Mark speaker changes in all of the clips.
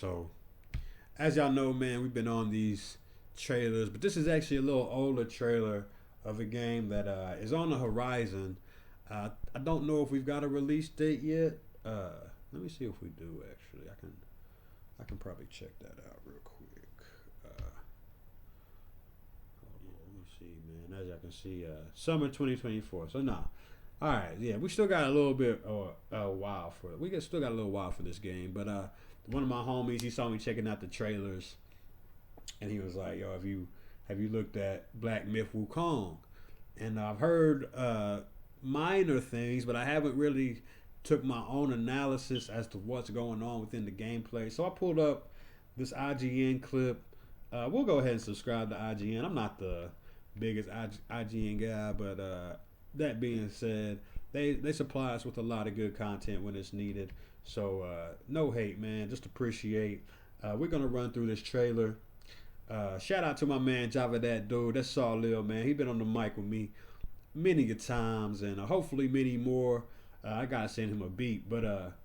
Speaker 1: So, as y'all know, man, we've been on these trailers, but this is actually a little older trailer of a game that is on the horizon. I don't know if we've got a release date yet. Let me see if we do. Actually, I can probably check that out real quick. Hold on, let me see, man. As y'all can see, summer 2024. So nah. All right, yeah, we still got a little bit a while for it. Still got a little while for this game, but one of my homies, he saw me checking out the trailers, and he was like, "Yo, have you looked at Black Myth Wukong?" And I've heard minor things, but I haven't really took my own analysis as to what's going on within the gameplay. So I pulled up this IGN clip. We'll go ahead and subscribe to IGN. I'm not the biggest IGN guy, but that being said, they supply us with a lot of good content when it's needed. So no hate, man. Just appreciate. We're gonna run through this trailer. Shout out to my man Java, that dude. That's Saw Lil, man. He been on the mic with me many times, and hopefully many more. I gotta send him a beat, but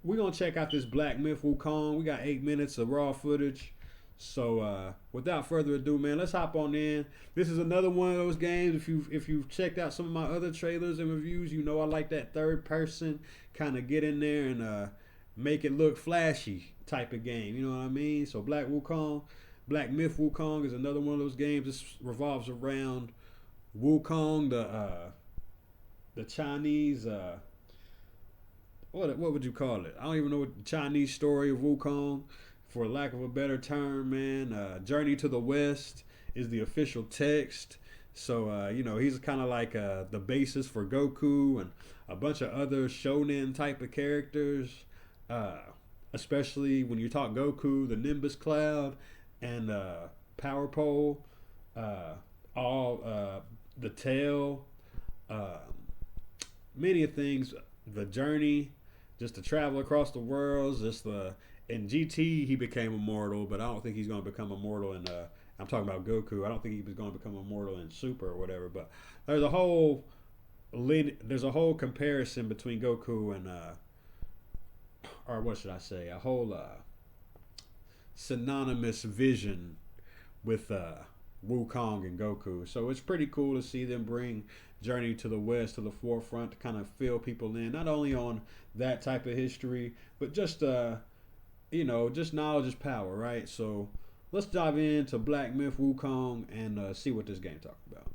Speaker 1: we're gonna check out this Black Myth Wukong. We got 8 minutes of raw footage. So without further ado, man, let's hop on in. This is another one of those games. If you've checked out some of my other trailers and reviews, you know I like that third person kind of get in there and make it look flashy type of game. You know what I mean? So Black Myth Wukong is another one of those games. This revolves around Wukong, the Chinese. What would you call it? I don't even know what the Chinese story of Wukong, for lack of a better term, man. Journey to the West is the official text. So, he's kind of like the basis for Goku and a bunch of other shonen type of characters. Especially when you talk Goku, the Nimbus Cloud, and Power Pole, all the Tail, many things. The journey, just to travel across the worlds. In GT, he became immortal, but I don't think he's going to become immortal in. I'm talking about Goku. I don't think he was going to become immortal in Super or whatever. But there's a whole comparison between Goku and, or what should I say? A whole synonymous vision with Wukong and Goku. So it's pretty cool to see them bring Journey to the West to the forefront to kind of fill people in, not only on that type of history, but just just knowledge is power, right? So let's dive into Black Myth Wukong and see what this game talks about.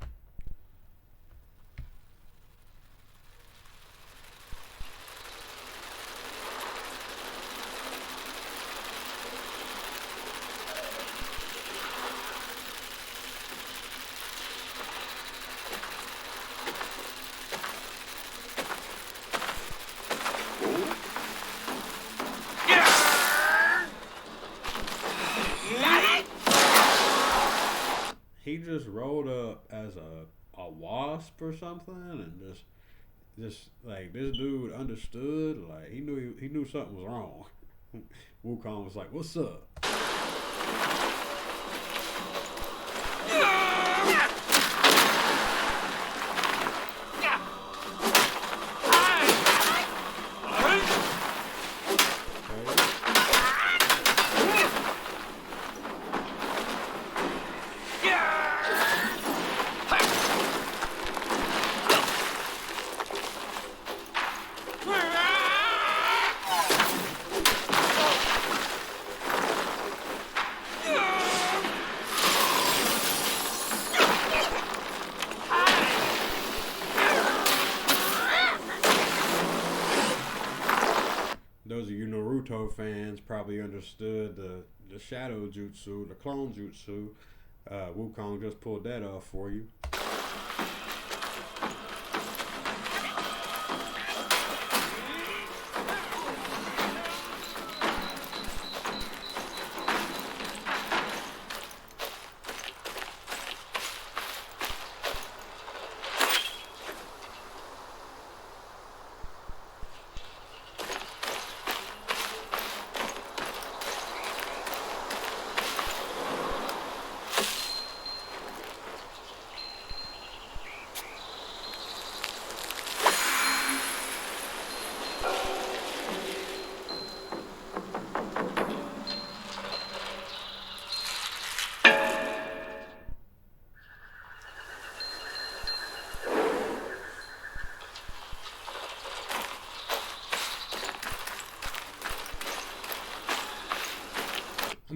Speaker 1: He just rolled up as a wasp or something, and just like this dude understood, like he knew something was wrong. Wukong was like, "What's up?" Those of you Naruto fans probably understood the shadow jutsu, the clone jutsu. Wukong just pulled that off for you.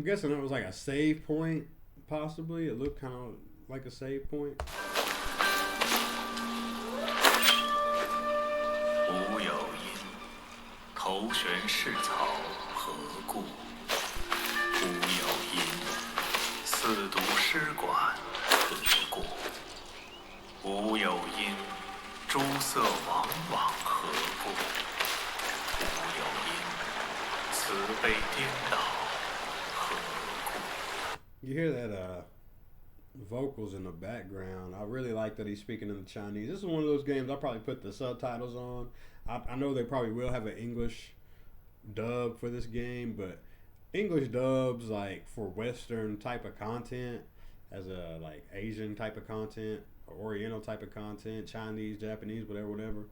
Speaker 1: guessing it was like a save point, possibly. It looked kind of like a save point.
Speaker 2: 吾有因，头悬是草何故？吾有因，四读诗馆何故？吾有因，诸色往往何故？吾有因，慈悲颠倒何故？
Speaker 1: You hear that vocals in the background. I really like that he's speaking in the Chinese. This is one of those games I'll probably put the subtitles on. I know they probably will have an English dub for this game, but English dubs, like for Western type of content, as a like Asian type of content, or Oriental type of content, Chinese, Japanese, whatever,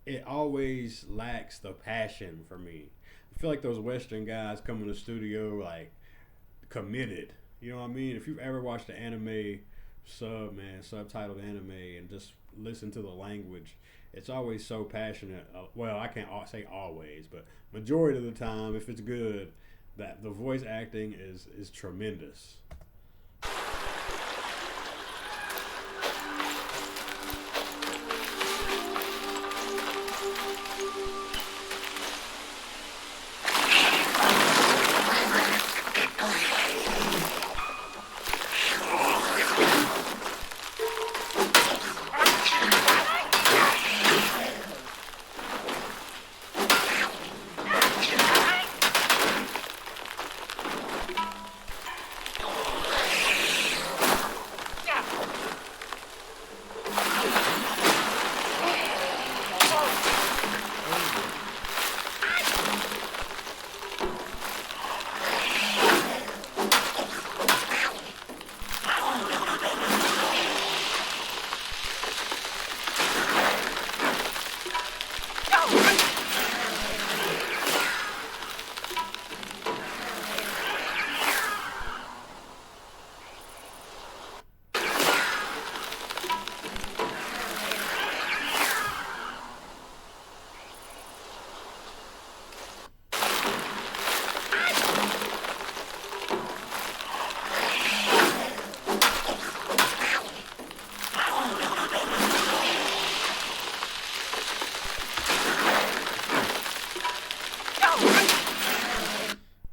Speaker 1: it always lacks the passion for me. I feel like those Western guys come in the studio like committed. You know what I mean? If you've ever watched the anime subtitled anime, and just listen to the language, it's always so passionate. Well, I can't say always, but majority of the time, if it's good, that the voice acting is tremendous.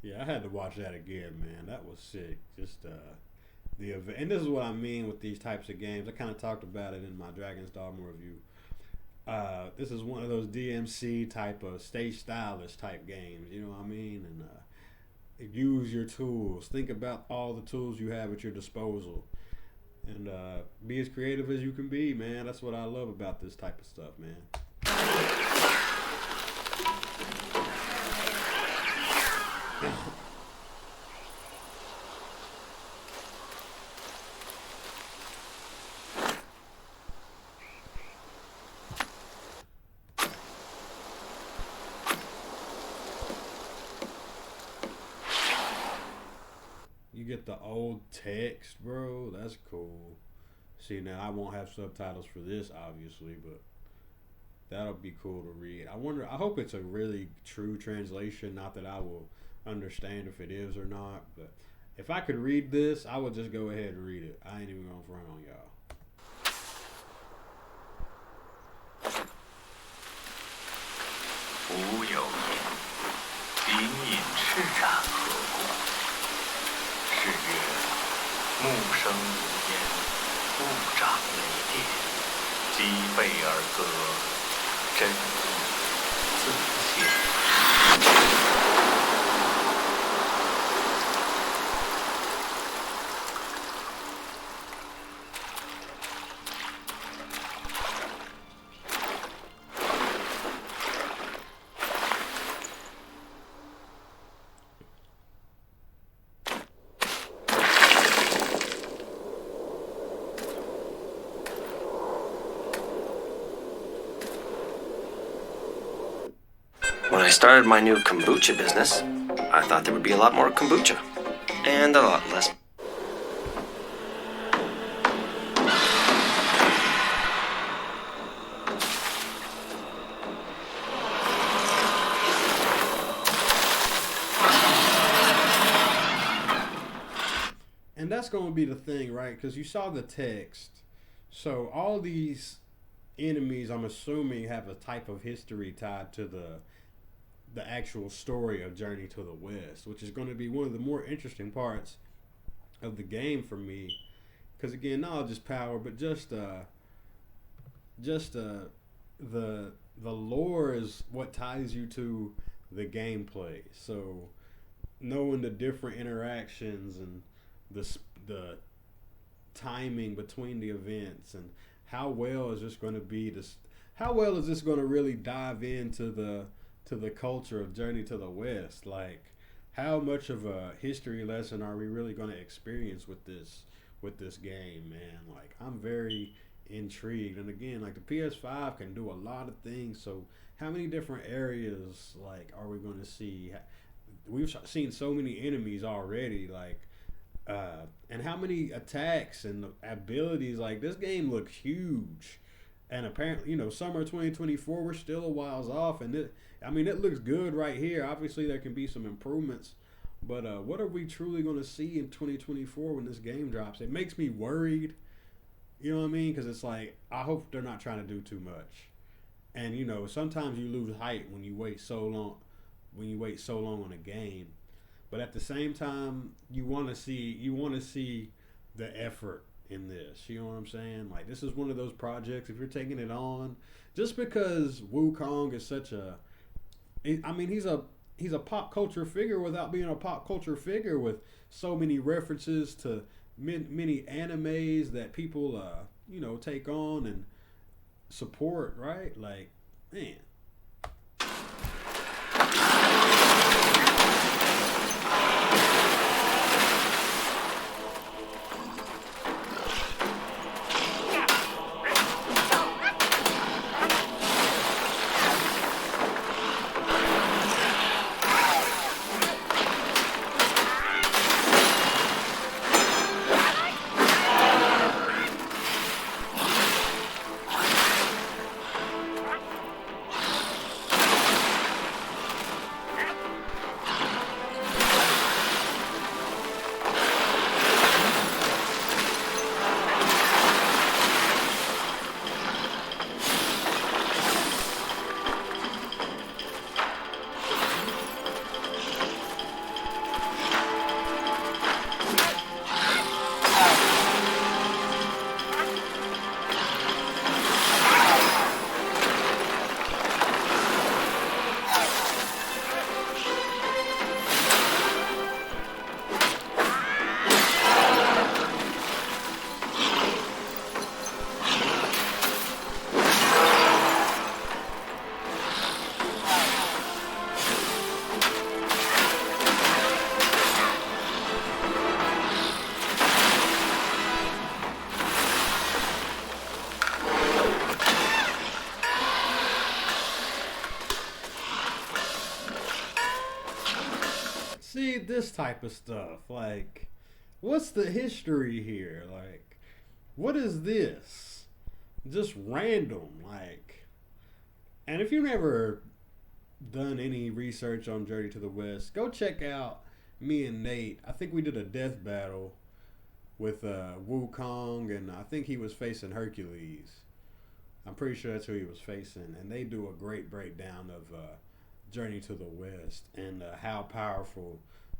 Speaker 1: Yeah, I had to watch that again, man. That was sick. Just the event, and this is what I mean with these types of games. I kind of talked about it in my Dragon's Dogma review. This is one of those DMC type of stage stylish type games. You know what I mean? And use your tools. Think about all the tools you have at your disposal, and be as creative as you can be, man. That's what I love about this type of stuff, man. You get the old text, bro. That's cool. See, now I won't have subtitles for this, obviously, but that'll be cool to read. I hope it's a really true translation. Not that I will understand if it is or not, but if I could read this, I would just go ahead and read it. I ain't even gonna front on y'all.
Speaker 2: 吾有因，隐隐赤然何故？是曰：木生无烟，物长雷电，击背而歌，真意自现。
Speaker 3: When I started my new kombucha business, I thought there would be a lot more kombucha and a lot less.
Speaker 1: that's going to be the thing, right? Because you saw the text. So all these enemies, I'm assuming, have a type of history tied to the actual story of Journey to the West, which is going to be one of the more interesting parts of the game for me. Because again, not just power, but just the lore is what ties you to the gameplay. So knowing the different interactions and the timing between the events, and how well is this going to be this, how well is this going to really dive into the culture of Journey to the West? Like, how much of a history lesson are we really going to experience with this game, man? Like, I'm very intrigued. And again, like, the PS5 can do a lot of things. So how many different areas, like, are we going to see? We've seen so many enemies already, like, and how many attacks and abilities. Like, this game looks huge. And apparently, summer 2024, we're still a whiles off. And it looks good right here. Obviously, there can be some improvements. But what are we truly going to see in 2024 when this game drops? It makes me worried. You know what I mean? Because it's like, I hope they're not trying to do too much. And, sometimes you lose hype when you wait so long. On a game. But at the same time, you want to see the effort in this. You know what I'm saying? Like, this is one of those projects, if you're taking it on, just because Wukong is such he's a pop culture figure without being a pop culture figure, with so many references to many animes that people take on and support, right? Like, man. See, this type of stuff, like, what's the history here? Like, what is this? Just random, like. And if you've never done any research on Journey to the West, go check out me and Nate. I think we did a death battle with Wukong, and I think he was facing Hercules. I'm pretty sure that's who he was facing. And they do a great breakdown of Journey to the West and how powerful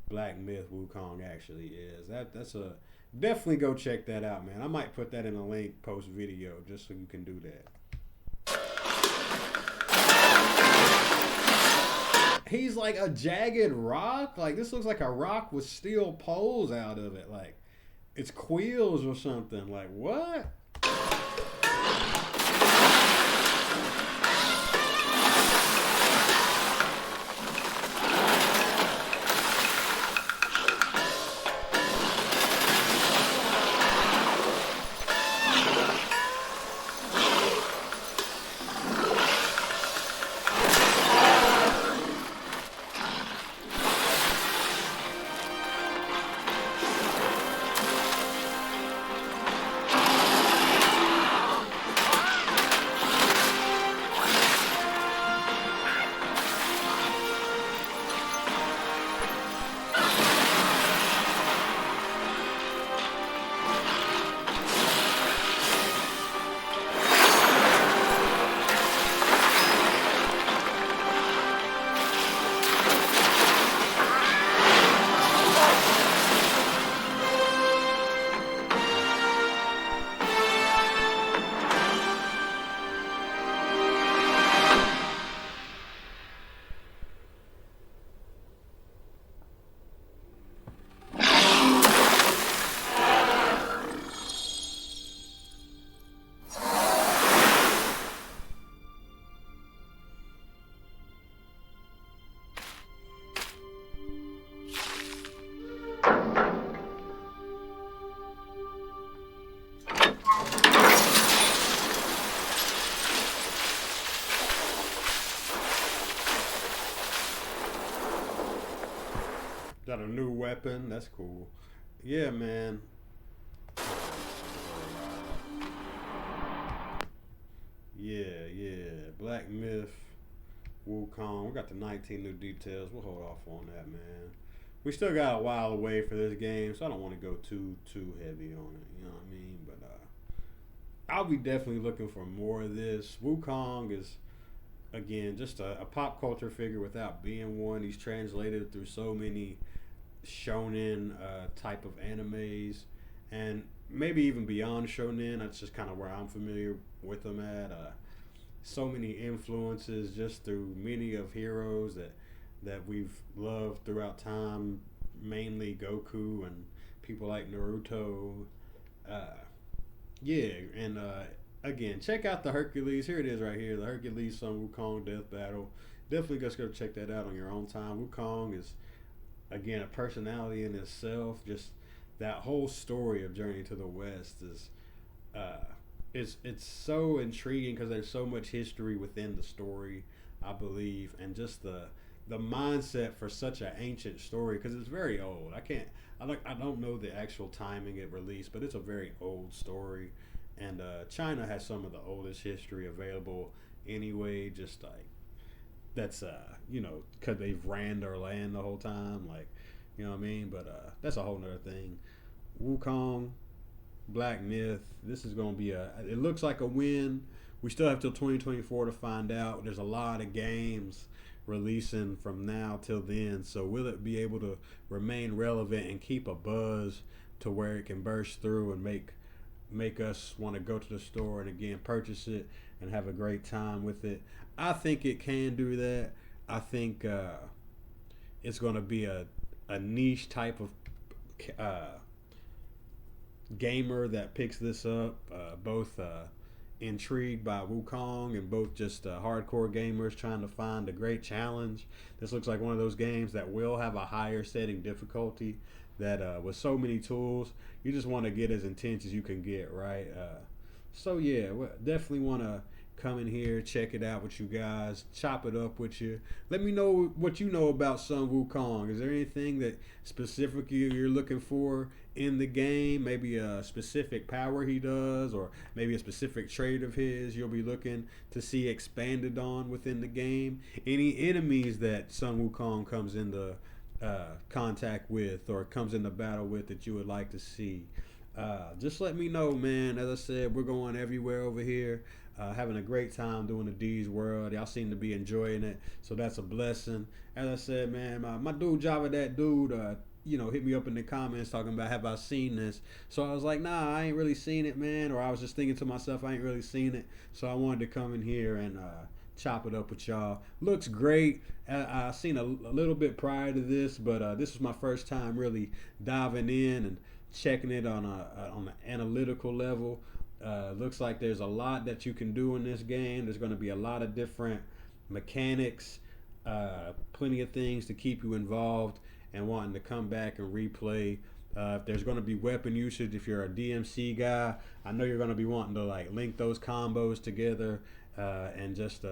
Speaker 1: Black Myth Wukong actually is. That's a definitely go check that out, man. I might put that in a link post video just so you can do that. He's like a jagged rock. Like, this looks like a rock with steel poles out of it. Like, it's quills or something. Like, what? Got a new weapon. That's cool. Yeah, man. Yeah. Black Myth, Wukong. We got the 19 new details. We'll hold off on that, man. We still got a while away for this game, so I don't want to go too heavy on it. You know what I mean? But I'll be definitely looking for more of this. Wukong is, again, just a pop culture figure without being one. He's translated through so many shonen type of animes, and maybe even beyond shonen. That's just kind of where I'm familiar with him at. So many influences just through many of heroes that we've loved throughout time, mainly Goku and people like Naruto. Again, check out the Hercules. Here it is right here, the Hercules Sun Wukong Death Battle. Definitely just go check that out on your own time. Wukong is, again, a personality in itself. Just that whole story of Journey to the West is it's so intriguing because there's so much history within the story, I believe, and just the mindset for such an ancient story, because it's very old. I don't know the actual timing it released, but it's a very old story, and China has some of the oldest history available anyway. Just like that's because they've ran their land the whole time, like, you know what I mean. But that's a whole nother thing. Wukong, Black Myth. This is going to be it looks like a win. We still have till 2024 to find out. There's a lot of games releasing from now till then, so will it be able to remain relevant and keep a buzz to where it can burst through and make us want to go to the store and again purchase it and have a great time with it? I think it can do that. I think it's going to be a niche type of gamer that picks this up, both intrigued by Wukong and both just hardcore gamers trying to find a great challenge. This looks like one of those games that will have a higher setting difficulty, that with so many tools you just want to get as intense as you can get, right? So yeah, definitely want to come in here, check it out with you guys, chop it up with you. Let me know what you know about Sun Wukong. Is there anything that specifically you're looking for in the game? Maybe a specific power he does, or maybe a specific trait of his you'll be looking to see expanded on within the game? Any enemies that Sun Wukong comes into contact with or comes into battle with that you would like to see? Just let me know, man. As I said, we're going everywhere over here. Having a great time doing the D's World. Y'all seem to be enjoying it, so that's a blessing. As I said, man, my dude Java, that dude, hit me up in the comments talking about, have I seen this? So I was like, nah, I ain't really seen it, man. Or I was just thinking to myself, I ain't really seen it. So I wanted to come in here and chop it up with y'all. Looks great. I seen a little bit prior to this, but this was my first time really diving in and checking it on an analytical level. Looks like there's a lot that you can do in this game. There's going to be a lot of different mechanics, plenty of things to keep you involved and wanting to come back and replay. If there's going to be weapon usage, if you're a DMC guy, I know you're going to be wanting to like link those combos together and just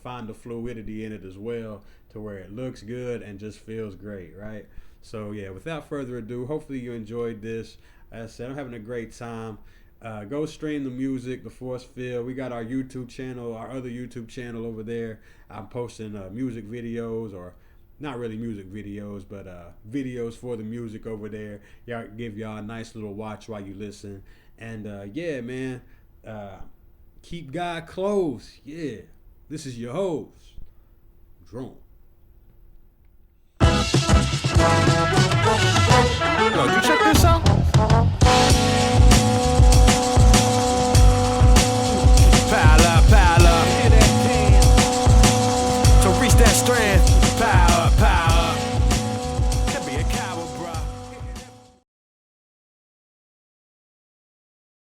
Speaker 1: find the fluidity in it as well, to where it looks good and just feels great, right? So yeah, without further ado, hopefully you enjoyed this. As I said, I'm having a great time. Go stream the music, The Force Field. We got our YouTube channel, our other YouTube channel over there. I'm posting music videos, or not really music videos, but videos for the music over there. Y'all give y'all a nice little watch while you listen. And yeah, man, keep God close. Yeah, this is your host, Drone.
Speaker 4: Yo, you check this out?